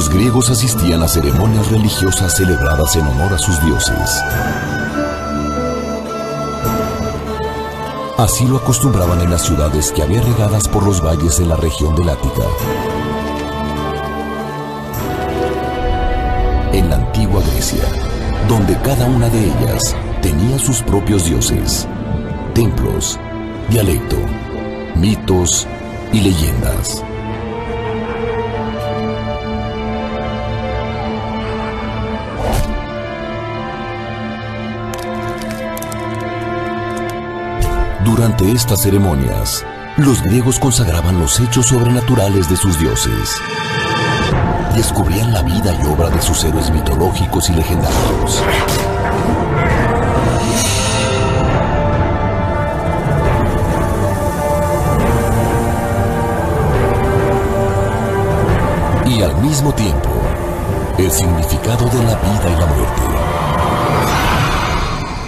Los griegos asistían a ceremonias religiosas celebradas en honor a sus dioses. Así lo acostumbraban en las ciudades que había regadas por los valles de la región del Ática. En la antigua Grecia, donde cada una de ellas tenía sus propios dioses, templos, dialecto, mitos y leyendas. Durante estas ceremonias, los griegos consagraban los hechos sobrenaturales de sus dioses. Descubrían la vida y obra de sus héroes mitológicos y legendarios. Y al mismo tiempo, el significado de la vida y la muerte.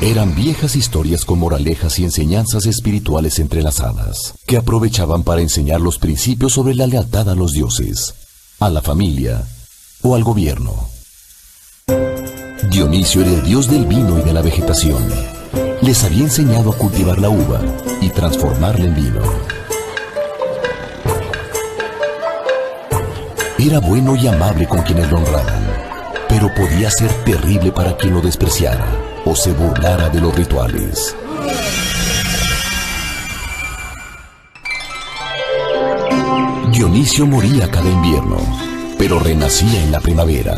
Eran viejas historias con moralejas y enseñanzas espirituales entrelazadas, que aprovechaban para enseñar los principios sobre la lealtad a los dioses, a la familia o al gobierno. Dionisio era el dios del vino y de la vegetación. Les había enseñado a cultivar la uva y transformarla en vino. Era bueno y amable con quienes lo honraban, pero podía ser terrible para quien lo despreciara o se burlara de los rituales. Dionisio moría cada invierno, pero renacía en la primavera.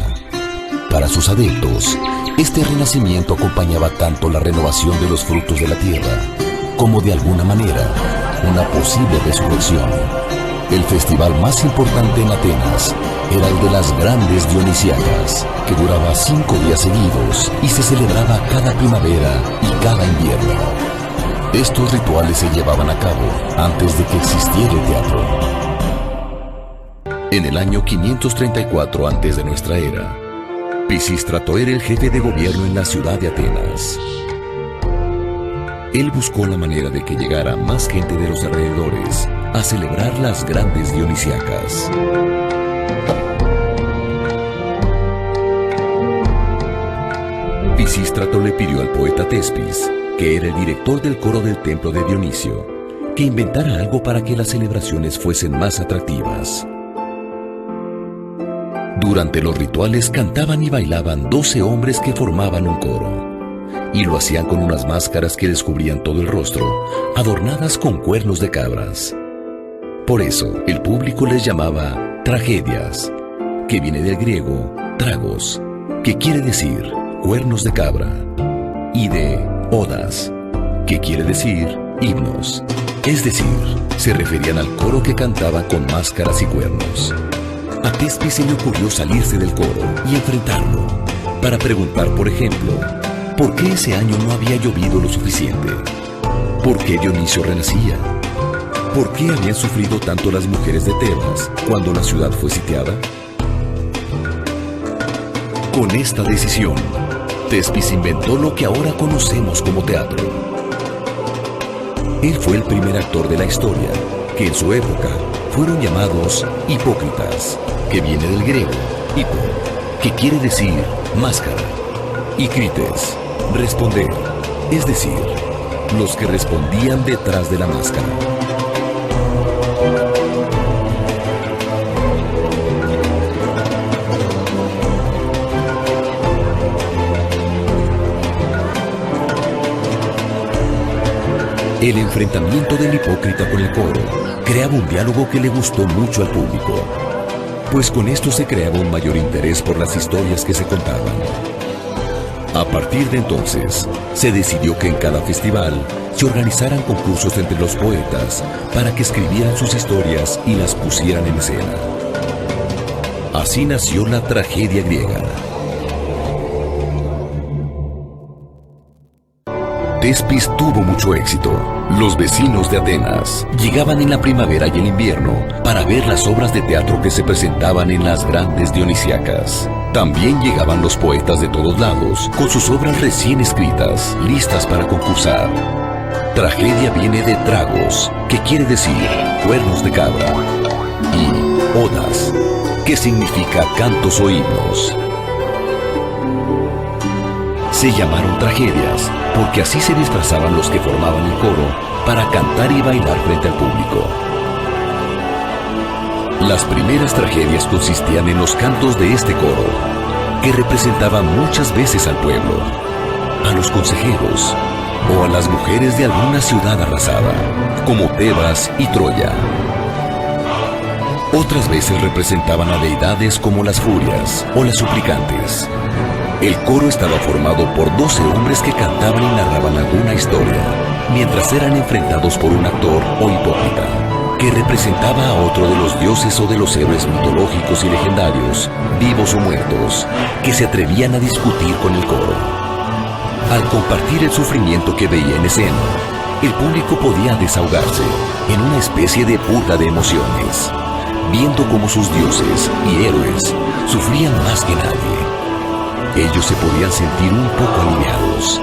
Para sus adeptos, este renacimiento acompañaba tanto la renovación de los frutos de la tierra, como de alguna manera, una posible resurrección. El festival más importante en Atenas era el de las grandes Dionisiacas, que duraba 5 días seguidos y se celebraba cada primavera y cada invierno. Estos rituales se llevaban a cabo antes de que existiera el teatro. En el año 534 antes de nuestra era, Pisístrato era el jefe de gobierno en la ciudad de Atenas. Él buscó la manera de que llegara más gente de los alrededores a celebrar las grandes Dionisiacas. Pisístrato le pidió al poeta Tespis, que era el director del coro del templo de Dionisio, que inventara algo para que las celebraciones fuesen más atractivas. Durante los rituales cantaban y bailaban 12 hombres que formaban un coro, y lo hacían con unas máscaras que descubrían todo el rostro, adornadas con cuernos de cabras. Por eso, el público les llamaba tragedias, que viene del griego tragos, que quiere decir cuernos de cabra, y de odas, que quiere decir himnos. Es decir, se referían al coro que cantaba con máscaras y cuernos. A Tespis se le ocurrió salirse del coro y enfrentarlo, para preguntar, por ejemplo, ¿por qué ese año no había llovido lo suficiente? ¿Por qué Dionisio renacía? ¿Por qué habían sufrido tanto las mujeres de Tebas cuando la ciudad fue sitiada? Con esta decisión, Tespis inventó lo que ahora conocemos como teatro. Él fue el primer actor de la historia, que en su época fueron llamados hipócritas, que viene del griego hipo, que quiere decir máscara, y crites, responder, es decir, los que respondían detrás de la máscara. El enfrentamiento del hipócrita con el coro creaba un diálogo que le gustó mucho al público, pues con esto se creaba un mayor interés por las historias que se contaban. A partir de entonces, se decidió que en cada festival se organizaran concursos entre los poetas para que escribieran sus historias y las pusieran en escena. Así nació la tragedia griega. Tespis tuvo mucho éxito. Los vecinos de Atenas llegaban en la primavera y el invierno para ver las obras de teatro que se presentaban en las grandes Dionisiacas. También llegaban los poetas de todos lados con sus obras recién escritas, listas para concursar. Tragedia viene de tragos, que quiere decir cuernos de cabra, y odas, que significa cantos o himnos. Se llamaron tragedias porque así se disfrazaban los que formaban el coro para cantar y bailar frente al público. Las primeras tragedias consistían en los cantos de este coro, que representaban muchas veces al pueblo, a los consejeros o a las mujeres de alguna ciudad arrasada, como Tebas y Troya. Otras veces representaban a deidades como las furias o las suplicantes. El coro estaba formado por 12 hombres que cantaban y narraban alguna historia, mientras eran enfrentados por un actor o hipócrita, que representaba a otro de los dioses o de los héroes mitológicos y legendarios, vivos o muertos, que se atrevían a discutir con el coro. Al compartir el sufrimiento que veía en escena, el público podía desahogarse en una especie de purga de emociones, viendo cómo sus dioses y héroes sufrían más que nadie. Ellos se podían sentir un poco aliviados.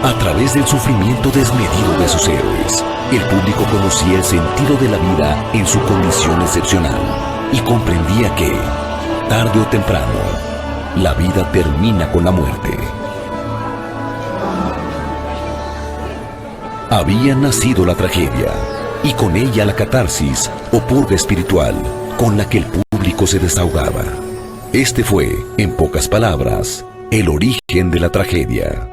A través del sufrimiento desmedido de sus héroes, el público conocía el sentido de la vida en su condición excepcional y comprendía que, tarde o temprano, la vida termina con la muerte. Había nacido la tragedia y con ella la catarsis o purga espiritual con la que el público se desahogaba. Este fue, en pocas palabras, el origen de la tragedia.